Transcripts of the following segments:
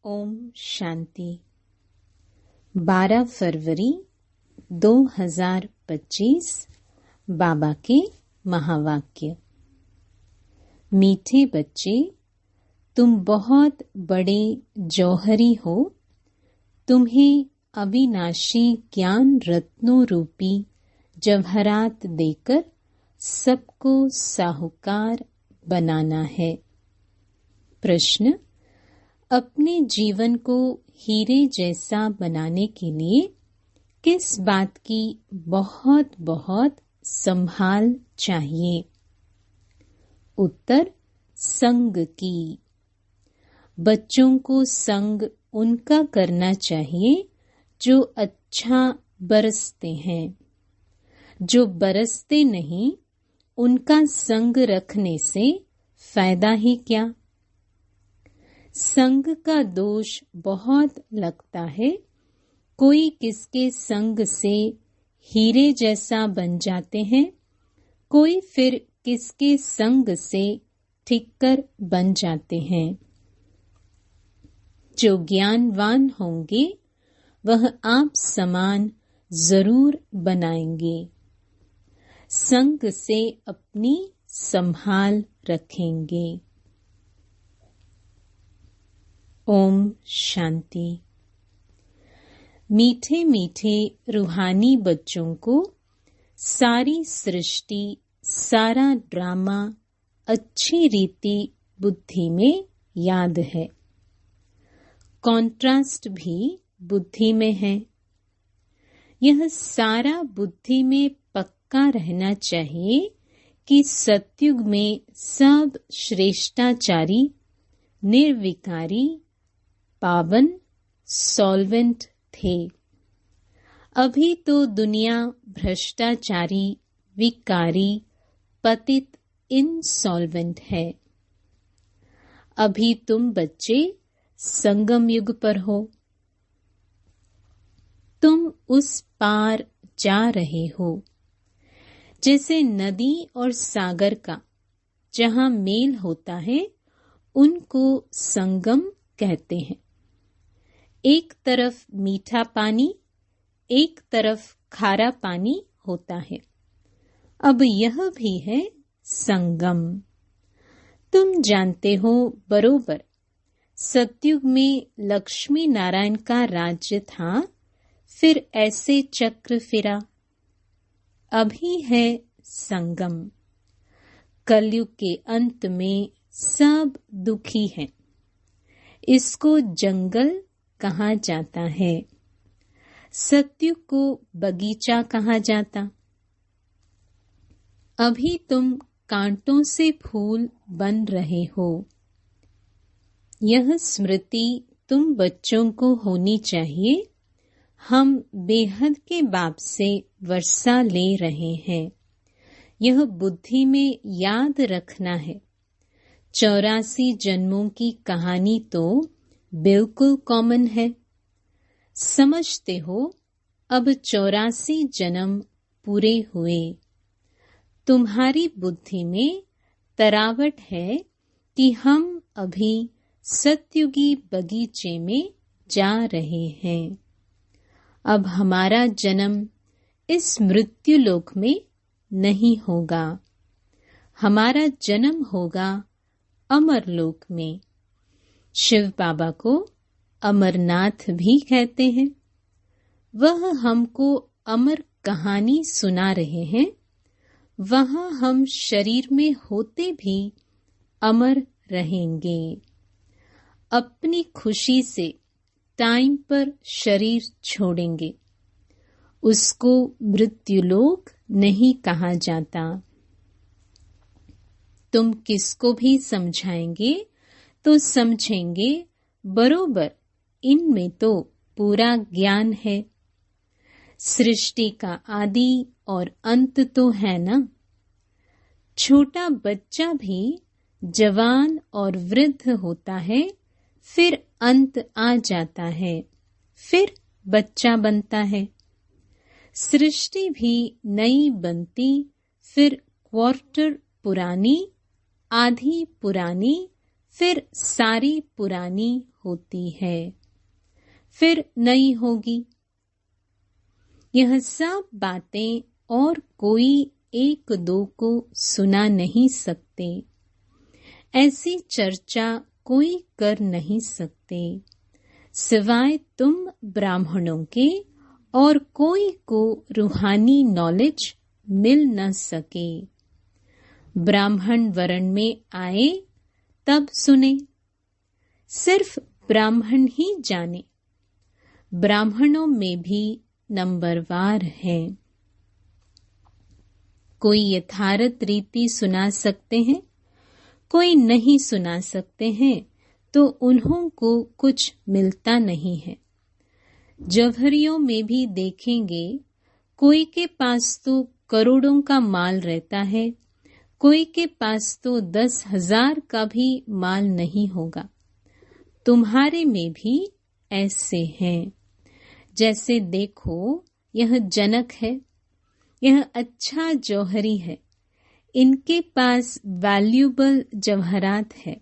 ओम शांति। 12 फरवरी 2025 बाबा के महावाक्य। मीठे बच्चे, तुम बहुत बड़े जौहरी हो। तुम्हें अविनाशी ज्ञान रत्नों रूपी जवाहरात देकर सबको साहूकार बनाना है। प्रश्न: अपने जीवन को हीरे जैसा बनाने के लिए किस बात की बहुत बहुत संभाल चाहिए? उत्तर: संग की। बच्चों को संग उनका करना चाहिए जो अच्छा बरसते हैं। जो बरसते नहीं, उनका संग रखने से फायदा ही क्या। संग का दोष बहुत लगता है। कोई किसके संग से हीरे जैसा बन जाते हैं, कोई फिर किसके संग से ठिक्कर बन जाते हैं। जो ज्ञानवान होंगे वह आप समान जरूर बनाएंगे। संग से अपनी संभाल रखेंगे। ओम शांति। मीठे मीठे रूहानी बच्चों को सारी सृष्टि, सारा ड्रामा अच्छी रीति बुद्धि में याद है। कॉन्ट्रास्ट भी बुद्धि में है। यह सारा बुद्धि में पक्का रहना चाहिए कि सतयुग में सब श्रेष्ठाचारी, निर्विकारी, पावन, सॉल्वेंट थे। अभी तो दुनिया भ्रष्टाचारी, विकारी, पतित, इनसॉल्वेंट है। अभी तुम बच्चे संगम युग पर हो। तुम उस पार जा रहे हो। जैसे नदी और सागर का जहां मेल होता है, उनको संगम कहते हैं। एक तरफ मीठा पानी, एक तरफ खारा पानी होता है। अब यह भी है संगम। तुम जानते हो बरोबर, सतयुग में लक्ष्मी नारायण का राज्य था, फिर ऐसे चक्र फिरा। अभी है संगम। कलयुग के अंत में सब दुखी हैं। इसको जंगल कहा जाता है। सतयुग को बगीचा कहा जाता। अभी तुम कांटों से फूल बन रहे हो। यह स्मृति तुम बच्चों को होनी चाहिए। हम बेहद के बाप से वर्षा ले रहे हैं। यह बुद्धि में याद रखना है। 84 जन्मों की कहानी तो बिल्कुल कॉमन है। समझते हो, अब 84 जन्म पूरे हुए। तुम्हारी बुद्धि में तरावट है कि हम अभी सतयुगी बगीचे में जा रहे हैं। अब हमारा जन्म इस मृत्युलोक में नहीं होगा। हमारा जन्म होगा अमरलोक में। शिव बाबा को अमरनाथ भी कहते हैं। वह हमको अमर कहानी सुना रहे हैं। वहां हम शरीर में होते भी अमर रहेंगे। अपनी खुशी से टाइम पर शरीर छोड़ेंगे। उसको मृत्युलोक नहीं कहा जाता। तुम किसको भी समझाएंगे तो समझेंगे बरोबर, इनमें तो पूरा ज्ञान है। सृष्टि का आदि और अंत तो है ना। छोटा बच्चा भी जवान और वृद्ध होता है, फिर अंत आ जाता है, फिर बच्चा बनता है। सृष्टि भी नई बनती, फिर क्वार्टर पुरानी, आधी पुरानी, फिर सारी पुरानी होती है, फिर नई होगी। यह सब बातें और कोई एक दो को सुना नहीं सकते, ऐसी चर्चा कोई कर नहीं सकते सिवाय तुम ब्राह्मणों के, और कोई को रूहानी नॉलेज मिल न सके। ब्राह्मण वर्ण में आए तब सुने, सिर्फ ब्राह्मण ही जाने। ब्राह्मणों में भी नंबरवार है। कोई यथार्थ रीति सुना सकते हैं, कोई नहीं सुना सकते हैं, तो उन्हों को कुछ मिलता नहीं है। जौहरियों में भी देखेंगे, कोई के पास तो करोड़ों का माल रहता है, कोई के पास तो 10,000 का भी माल नहीं होगा। तुम्हारे में भी ऐसे हैं। जैसे देखो, यह जनक है, यह अच्छा जौहरी है, इनके पास वैल्यूबल जवाहरात है।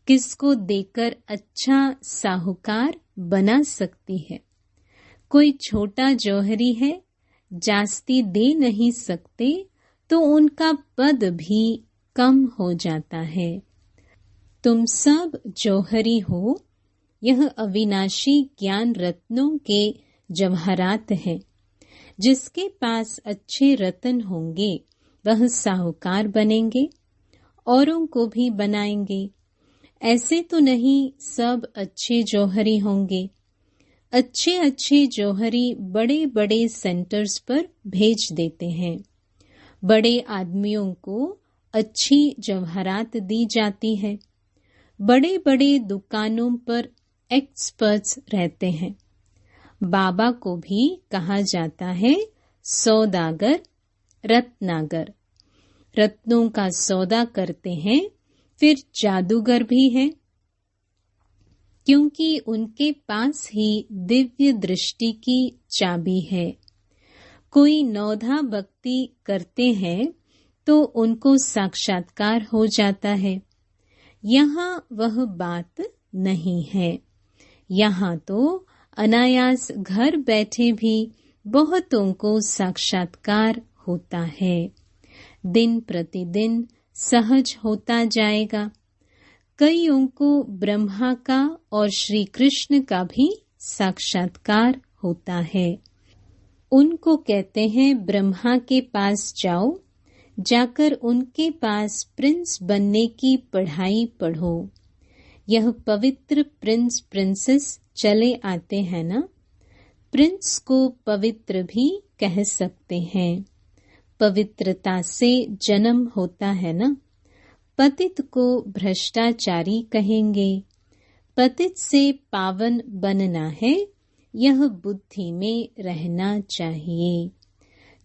किसको देकर अच्छा साहूकार बना सकती है। कोई छोटा जौहरी है, जास्ती दे नहीं सकते, तो उनका पद भी कम हो जाता है। तुम सब जौहरी हो, यह अविनाशी ज्ञान रत्नों के जवाहरात हैं। जिसके पास अच्छे रत्न होंगे वह साहूकार बनेंगे, औरों को भी बनाएंगे। ऐसे तो नहीं सब अच्छे जौहरी होंगे। अच्छे अच्छे जौहरी बड़े बड़े सेंटर्स पर भेज देते हैं। बड़े आदमियों को अच्छी जवाहरात दी जाती है। बड़े बड़े दुकानों पर एक्सपर्ट्स रहते हैं। बाबा को भी कहा जाता है सौदागर, रत्नागर। रत्नों का सौदा करते हैं, फिर जादूगर भी हैं, क्योंकि उनके पास ही दिव्य दृष्टि की चाबी है। कोई नौधा भक्ति करते हैं तो उनको साक्षात्कार हो जाता है। यहाँ वह बात नहीं है। यहाँ तो अनायास घर बैठे भी बहुतों को साक्षात्कार होता है। दिन प्रतिदिन सहज होता जाएगा। कईयों को ब्रह्मा का और श्री कृष्ण का भी साक्षात्कार होता है। उनको कहते हैं ब्रह्मा के पास जाओ, जाकर उनके पास प्रिंस बनने की पढ़ाई पढ़ो। यह पवित्र प्रिंस प्रिंसेस चले आते हैं ना। प्रिंस को पवित्र भी कह सकते हैं। पवित्रता से जन्म होता है ना। पतित को भ्रष्टाचारी कहेंगे। पतित से पावन बनना है, यह बुद्धि में रहना चाहिए।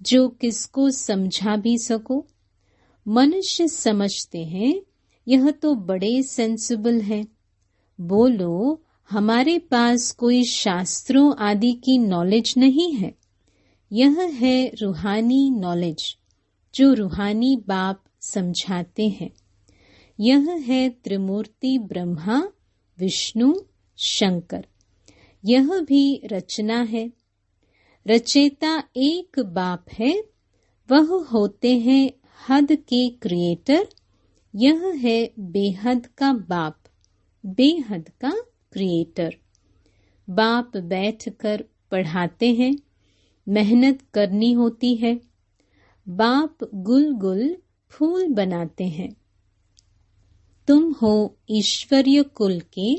जो किसको समझा भी सको। मनुष्य समझते हैं यह तो बड़े सेंसिबल है। बोलो, हमारे पास कोई शास्त्रों आदि की नॉलेज नहीं है। यह है रूहानी नॉलेज, जो रूहानी बाप समझाते हैं। यह है त्रिमूर्ति ब्रह्मा, विष्णु, शंकर। यह भी रचना है। रचेता एक बाप है, वह होते हैं हद के क्रिएटर। यह है बेहद का बाप, बेहद का क्रिएटर। बाप बैठकर पढ़ाते हैं, मेहनत करनी होती है। बाप गुल गुल फूल बनाते हैं। तुम हो ईश्वरीय कुल के,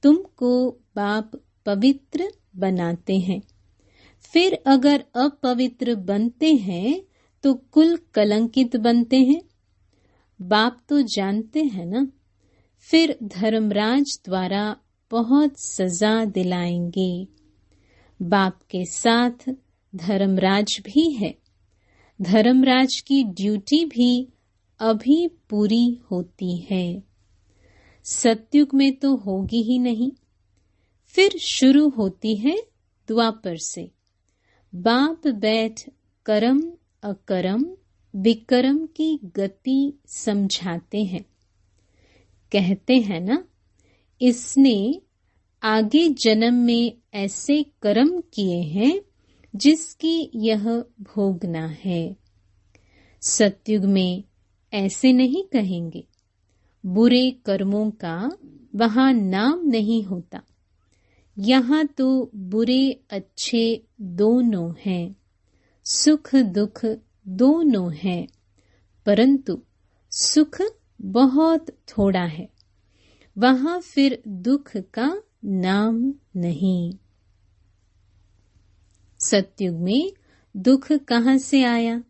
तुमको बाप पवित्र बनाते हैं। फिर अगर अपवित्र बनते हैं तो कुल कलंकित बनते हैं। बाप तो जानते हैं ना। फिर धर्मराज द्वारा बहुत सजा दिलाएंगे। बाप के साथ धर्मराज भी है। धर्मराज की ड्यूटी भी अभी पूरी होती है। सतयुग में तो होगी ही नहीं। फिर शुरू होती है द्वापर से। बाप बैठ कर्म अकर्म विकर्म की गति समझाते हैं। कहते हैं ना, इसने आगे जन्म में ऐसे कर्म किए हैं जिसकी यह भोगना है। सतयुग में ऐसे नहीं कहेंगे। बुरे कर्मों का वहां नाम नहीं होता। यहाँ तो बुरे अच्छे दोनों हैं, सुख दुख दोनों हैं, परंतु सुख बहुत थोड़ा है। वहां फिर दुख का नाम नहीं। सतयुग में दुख कहाँ से आया?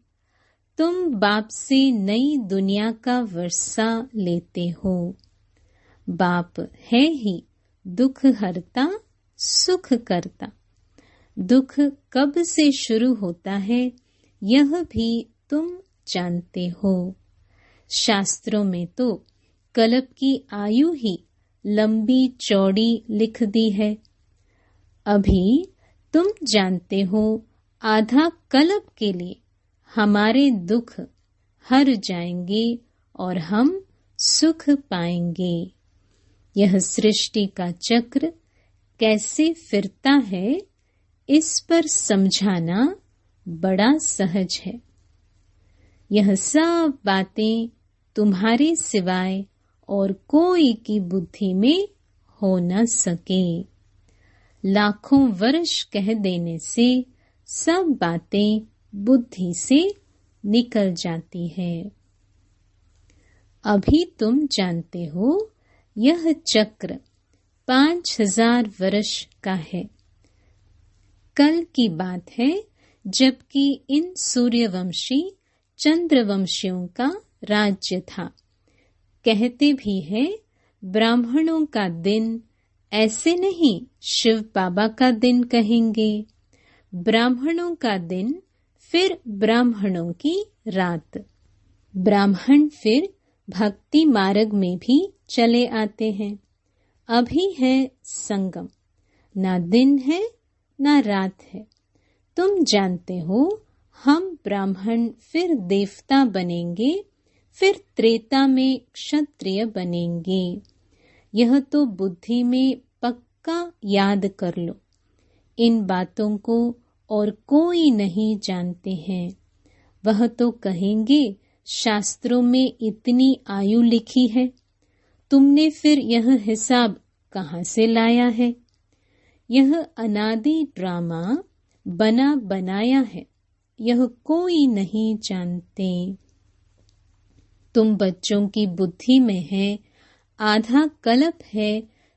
तुम बाप से नई दुनिया का वर्षा लेते हो। बाप है ही दुख हरता सुख करता। दुख कब से शुरू होता है यह भी तुम जानते हो। शास्त्रों में तो कल्प की आयु ही लंबी चौड़ी लिख दी है। अभी तुम जानते हो आधा कल्प के लिए हमारे दुख हर जाएंगे और हम सुख पाएंगे। यह सृष्टि का चक्र कैसे फिरता है, इस पर समझाना बड़ा सहज है। यह सब बातें तुम्हारे सिवाय और कोई की बुद्धि में हो न सके। लाखों वर्ष कह देने से सब बातें बुद्धि से निकल जाती है। अभी तुम जानते हो यह चक्र 5000 वर्ष का है। कल की बात है जबकि इन सूर्यवंशी चंद्रवंशियों का राज्य था। कहते भी है ब्राह्मणों का दिन, ऐसे नहीं शिव बाबा का दिन कहेंगे। ब्राह्मणों का दिन फिर ब्राह्मणों की रात। ब्राह्मण फिर भक्ति मार्ग में भी चले आते हैं। अभी है संगम, ना दिन है ना रात है। तुम जानते हो हम ब्राह्मण फिर देवता बनेंगे, फिर त्रेता में क्षत्रिय बनेंगे। यह तो बुद्धि में पक्का याद कर लो। इन बातों को और कोई नहीं जानते हैं। वह तो कहेंगे शास्त्रों में इतनी आयु लिखी है, तुमने फिर यह हिसाब कहाँ से लाया है? यह अनादि ड्रामा बना बनाया है, यह कोई नहीं जानते। तुम बच्चों की बुद्धि में है आधा कल्प है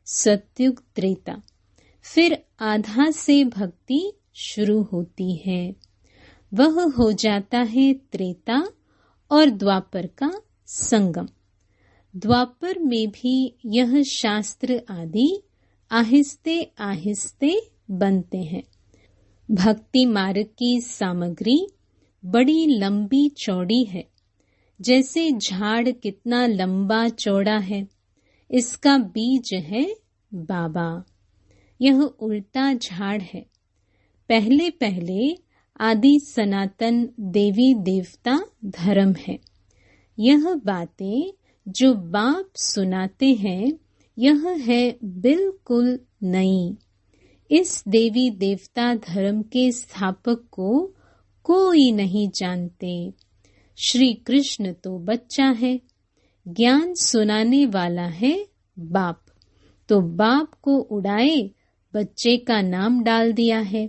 सतयुग त्रेता, फिर आधा से भक्ति शुरू होती है। वह हो जाता है त्रेता और द्वापर का संगम। द्वापर में भी यह शास्त्र आदि आहिस्ते आहिस्ते बनते हैं। भक्ति मार्ग की सामग्री बड़ी लंबी चौड़ी है। जैसे झाड़ कितना लंबा चौड़ा है, इसका बीज है बाबा। यह उल्टा झाड़ है। पहले पहले आदि सनातन देवी देवता धर्म है। यह बातें जो बाप सुनाते हैं यह है बिल्कुल नई। इस देवी देवता धर्म के स्थापक को कोई नहीं जानते। श्री कृष्ण तो बच्चा है, ज्ञान सुनाने वाला है बाप, तो बाप को उड़ाए बच्चे का नाम डाल दिया है।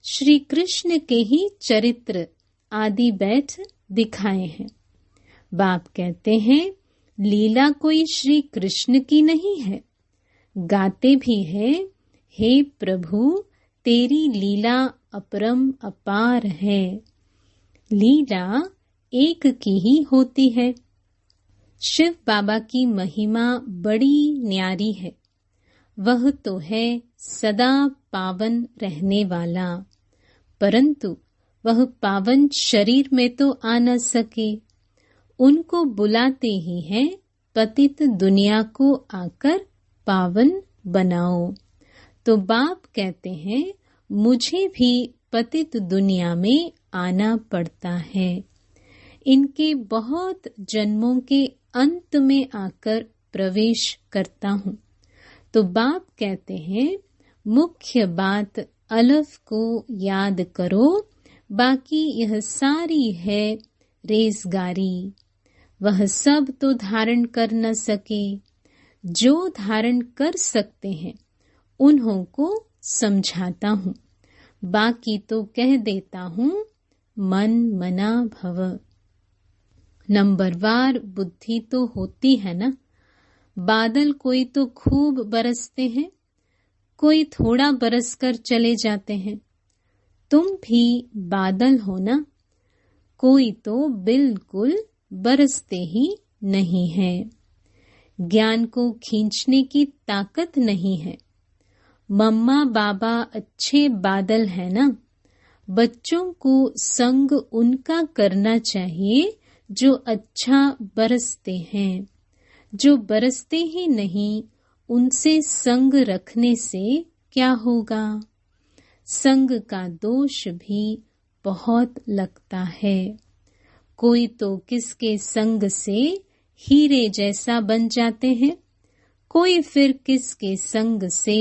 श्री कृष्ण के ही चरित्र आदि बैठ दिखाए हैं। बाप कहते हैं लीला कोई श्री कृष्ण की नहीं है। गाते भी है, हे प्रभु तेरी लीला अपरम अपार है। लीला एक की ही होती है। शिव बाबा की महिमा बड़ी न्यारी है। वह तो है सदा पावन रहने वाला, परंतु वह पावन शरीर में तो आ न सके। उनको बुलाते ही हैं पतित दुनिया को आकर पावन बनाओ। तो बाप कहते हैं मुझे भी पतित दुनिया में आना पड़ता है। इनके बहुत जन्मों के अंत में आकर प्रवेश करता हूँ। तो बाप कहते हैं मुख्य बात अलफ को याद करो, बाकी यह सारी है रेजगारी। वह सब तो धारण कर न सके, जो धारण कर सकते हैं उन्हों को समझाता हूँ। बाकी तो कह देता हूँ मन मना भव। नंबरवार बुद्धि तो होती है ना। बादल कोई तो खूब बरसते हैं, कोई थोड़ा बरस कर चले जाते हैं। तुम भी बादल हो ना। कोई तो बिल्कुल बरसते ही नहीं है। ज्ञान को खींचने की ताकत नहीं है। मम्मा बाबा अच्छे बादल है ना। बच्चों को संग उनका करना चाहिए जो अच्छा बरसते हैं। जो बरसते ही नहीं, उनसे संग रखने से क्या होगा। संग का दोष भी बहुत लगता है। कोई तो किसके संग से हीरे जैसा बन जाते हैं, कोई फिर किसके संग से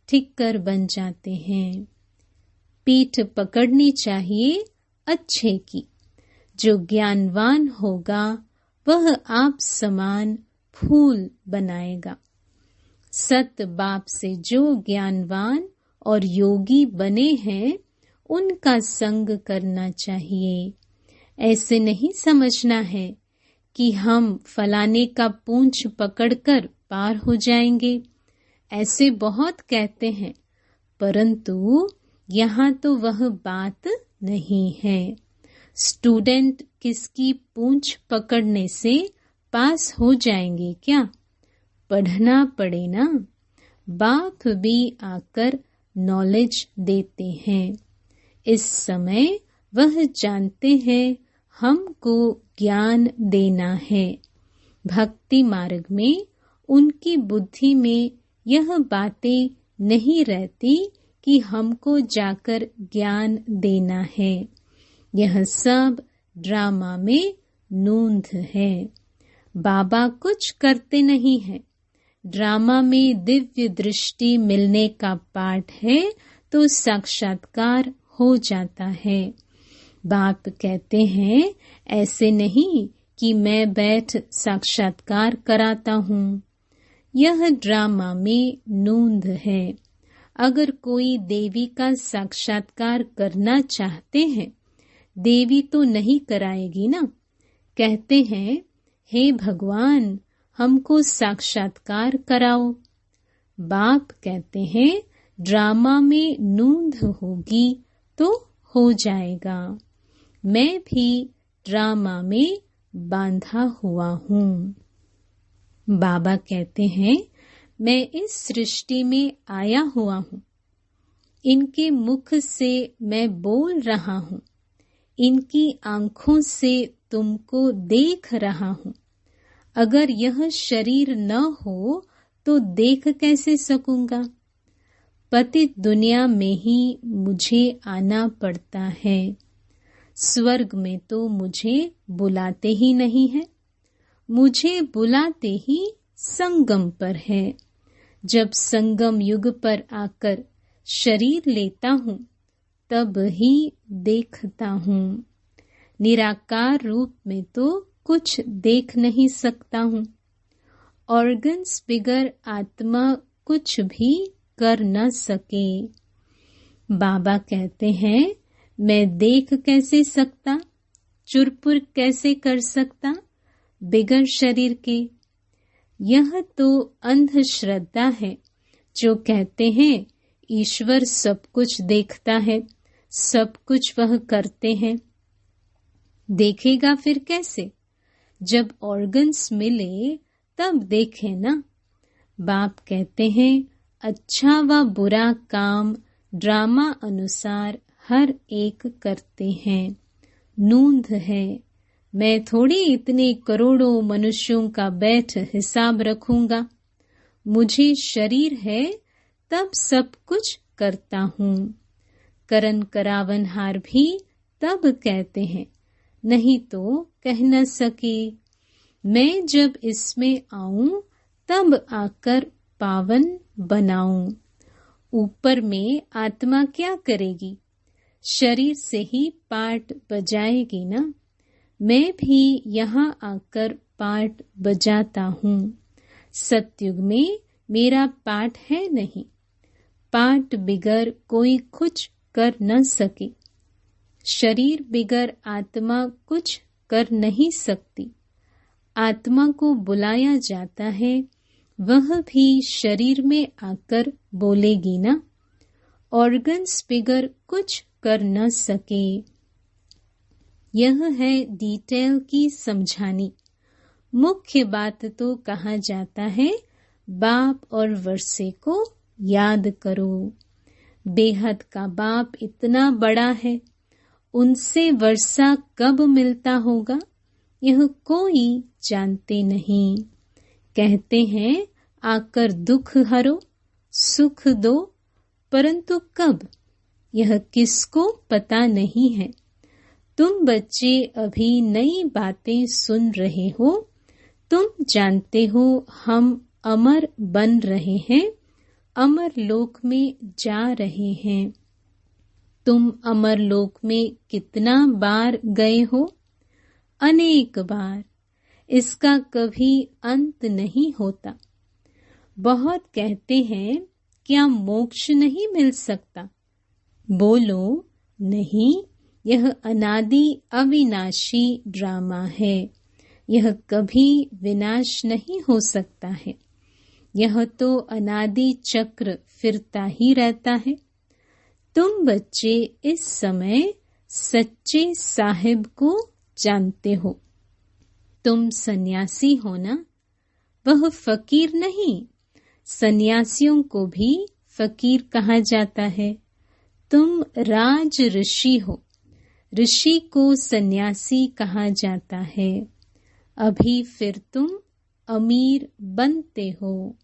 ठिक्कर बन जाते हैं। पीठ पकड़नी चाहिए अच्छे की। जो ज्ञानवान होगा वह आप समान फूल बनाएगा। सत बाप से जो ज्ञानवान और योगी बने हैं उनका संग करना चाहिए। ऐसे नहीं समझना है कि हम फलाने का पूंछ पकड़कर पार हो जाएंगे। ऐसे बहुत कहते हैं, परंतु यहाँ तो वह बात नहीं है। स्टूडेंट किसकी पूंछ पकड़ने से पास हो जाएंगे क्या? पढ़ना पड़े ना। बाप भी आकर नॉलेज देते हैं। इस समय वह जानते हैं हमको ज्ञान देना है। भक्ति मार्ग में उनकी बुद्धि में यह बातें नहीं रहती कि हमको जाकर ज्ञान देना है। यह सब ड्रामा में नूंद है। बाबा कुछ करते नहीं है। ड्रामा में दिव्य दृष्टि मिलने का पाठ है तो साक्षात्कार हो जाता है। बाप कहते हैं ऐसे नहीं कि मैं बैठ साक्षात्कार कराता हूँ। यह ड्रामा में नूंद है। अगर कोई देवी का साक्षात्कार करना चाहते हैं, देवी तो नहीं कराएगी ना। कहते हैं हे भगवान हमको साक्षात्कार कराओ। बाप कहते हैं ड्रामा में नूंद होगी तो हो जाएगा। मैं भी ड्रामा में बांधा हुआ हूँ। बाबा कहते हैं मैं इस सृष्टि में आया हुआ हूँ। इनके मुख से मैं बोल रहा हूँ। इनकी आंखों से तुमको देख रहा हूँ। अगर यह शरीर न हो तो देख कैसे सकूंगा। पतित दुनिया में ही मुझे आना पड़ता है। स्वर्ग में तो मुझे बुलाते ही नहीं है। मुझे बुलाते ही संगम पर है। जब संगम युग पर आकर शरीर लेता हूँ तब ही देखता हूँ। निराकार रूप में तो कुछ देख नहीं सकता हूँ। ऑर्गन्स बिगर आत्मा कुछ भी कर न सके। बाबा कहते हैं मैं देख कैसे सकता, चुरपुर कैसे कर सकता बिगर शरीर के। यह तो अंधश्रद्धा है जो कहते हैं ईश्वर सब कुछ देखता है, सब कुछ वह करते हैं। देखेगा फिर कैसे? जब ऑर्गन्स मिले तब देखे ना। बाप कहते हैं अच्छा व बुरा काम ड्रामा अनुसार हर एक करते हैं। नूंद है। मैं थोड़ी इतने करोड़ों मनुष्यों का बैठ हिसाब रखूंगा। मुझे शरीर है तब सब कुछ करता हूँ। करन करावनहार भी तब कहते हैं, नहीं तो कह न सके। मैं जब इसमें आऊं तब आकर पावन बनाऊं। ऊपर में आत्मा क्या करेगी? शरीर से ही पाठ बजाएगी ना। मैं भी यहाँ आकर पाठ बजाता हूँ। सतयुग में मेरा पाठ है नहीं। पाठ बिगर कोई कुछ कर न सके। शरीर बिगर आत्मा कुछ कर नहीं सकती। आत्मा को बुलाया जाता है, वह भी शरीर में आकर बोलेगी ना। ऑर्गन्स बिगर कुछ कर न सके। यह है डिटेल की समझानी। मुख्य बात तो कहा जाता है, बाप और वर्षे को याद करो। बेहद का बाप इतना बड़ा है, उनसे वर्षा कब मिलता होगा यह कोई जानते नहीं। कहते हैं आकर दुख हरो, सुख दो, परंतु कब यह किसको पता नहीं है। तुम बच्चे अभी नई बातें सुन रहे हो। तुम जानते हो हम अमर बन रहे हैं, अमर लोक में जा रहे हैं। तुम अमर लोक में कितना बार गए हो? अनेक बार। इसका कभी अंत नहीं होता। बहुत कहते हैं क्या मोक्ष नहीं मिल सकता? बोलो नहीं, यह अनादि अविनाशी ड्रामा है। यह कभी विनाश नहीं हो सकता है। यह तो अनादि चक्र फिरता ही रहता है। तुम बच्चे इस समय सच्चे साहिब को जानते हो। तुम सन्यासी हो ना? वह फकीर नहीं। सन्यासियों को भी फकीर कहा जाता है। तुम राज ऋषि हो। ऋषि को सन्यासी कहा जाता है। अभी फिर तुम अमीर बनते हो।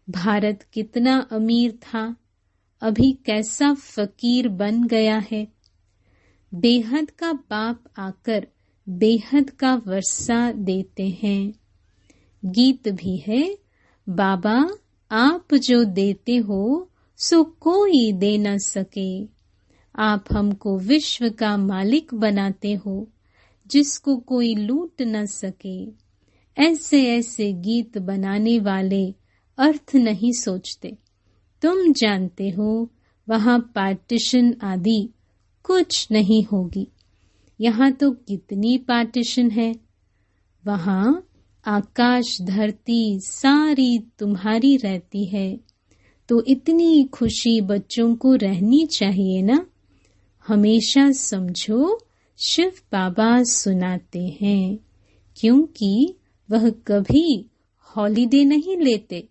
भारत कितना अमीर था, अभी कैसा फकीर बन गया है। बेहद का बाप आकर बेहद का वर्षा देते हैं। गीत भी है, बाबा आप जो देते हो सो कोई दे न सके। आप हमको विश्व का मालिक बनाते हो, जिसको कोई लूट न सके। ऐसे ऐसे गीत बनाने वाले अर्थ नहीं सोचते। तुम जानते हो वहाँ पार्टीशन आदि कुछ नहीं होगी। यहाँ तो कितनी पार्टीशन है। वहाँ आकाश धरती सारी तुम्हारी रहती है। तो इतनी खुशी बच्चों को रहनी चाहिए ना। हमेशा समझो शिव बाबा सुनाते हैं, क्योंकि वह कभी हॉलिडे नहीं लेते,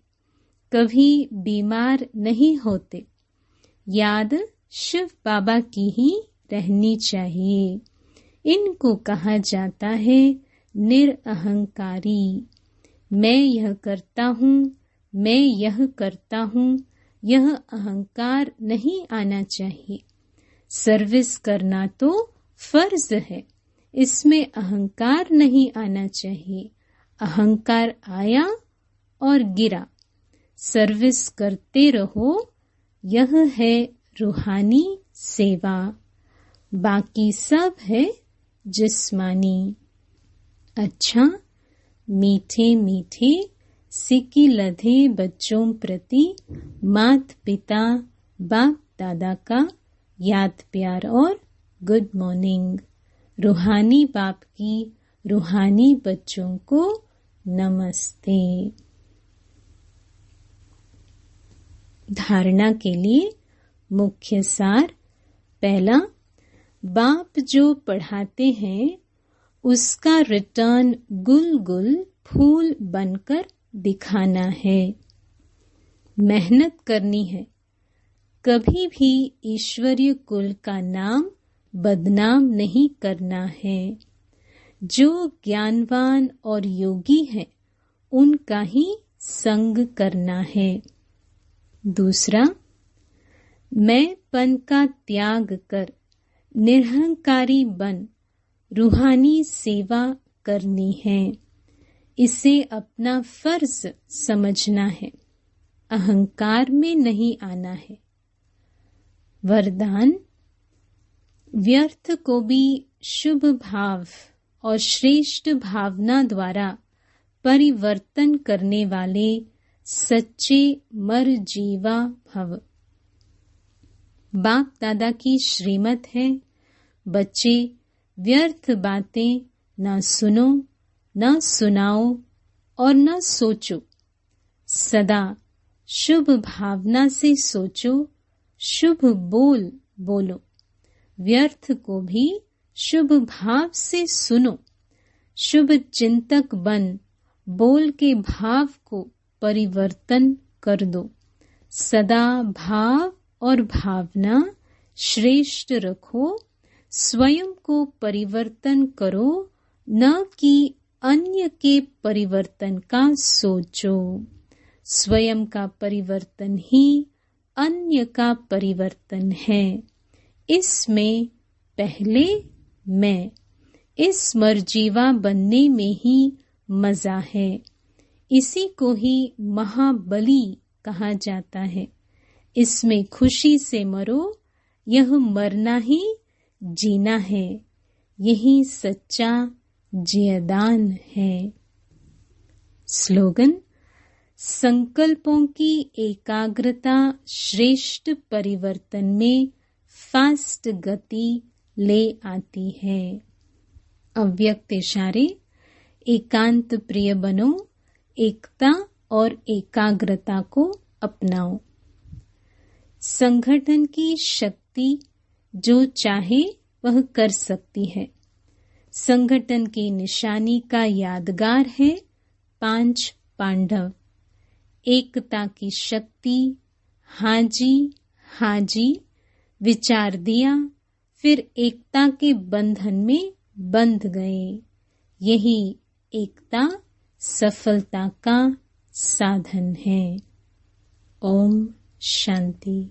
कभी बीमार नहीं होते। याद शिव बाबा की ही रहनी चाहिए। इनको कहा जाता है निरअहंकारी। मैं यह करता हूँ, मैं यह करता हूँ, यह अहंकार नहीं आना चाहिए। सर्विस करना तो फर्ज है, इसमें अहंकार नहीं आना चाहिए। अहंकार आया और गिरा। सर्विस करते रहो, यह है रूहानी सेवा। बाकी सब है जिस्मानी। अच्छा, मीठे मीठे सिक्की लधे बच्चों प्रति मात पिता बाप दादा का याद प्यार और गुड मॉर्निंग। रूहानी बाप की रूहानी बच्चों को नमस्ते। धारणा के लिए मुख्य सार। पहला, बाप जो पढ़ाते हैं उसका रिटर्न गुल गुल फूल बनकर दिखाना है। मेहनत करनी है। कभी भी ईश्वरीय कुल का नाम बदनाम नहीं करना है। जो ज्ञानवान और योगी है उनका ही संग करना है। दूसरा, मैंपन का त्याग कर निरहंकारी बन रूहानी सेवा करनी है। इसे अपना फर्ज समझना है, अहंकार में नहीं आना है। वरदान: व्यर्थ को भी शुभ भाव और श्रेष्ठ भावना द्वारा परिवर्तन करने वाले सच्चे मरजीवा भव। बाप दादा की श्रीमत है, बच्चे व्यर्थ बातें न सुनो, न सुनाओ और न सोचो। सदा शुभ भावना से सोचो, शुभ बोल बोलो। व्यर्थ को भी शुभ भाव से सुनो। शुभ चिंतक बन बोल के भाव को परिवर्तन कर दो। सदा भाव और भावना श्रेष्ठ रखो। स्वयं को परिवर्तन करो, न कि अन्य के परिवर्तन का सोचो। स्वयं का परिवर्तन ही अन्य का परिवर्तन है। इसमें पहले मैं, इस मरजीवा बनने में ही मजा है। इसी को ही महाबली कहा जाता है। इसमें खुशी से मरो, यह मरना ही जीना है। यही सच्चा जियदान है। स्लोगन: संकल्पों की एकाग्रता श्रेष्ठ परिवर्तन में फास्ट गति ले आती है। अव्यक्त इशारे: एकांत प्रिय बनो, एकता और एकाग्रता को अपनाओ। संगठन की शक्ति जो चाहे वह कर सकती है। संगठन की निशानी का यादगार है 5 पांडव। एकता की शक्ति, हाजी हाजी विचार दिया, फिर एकता के बंधन में बंध गए। यही एकता सफलता का साधन है। ओम शांति।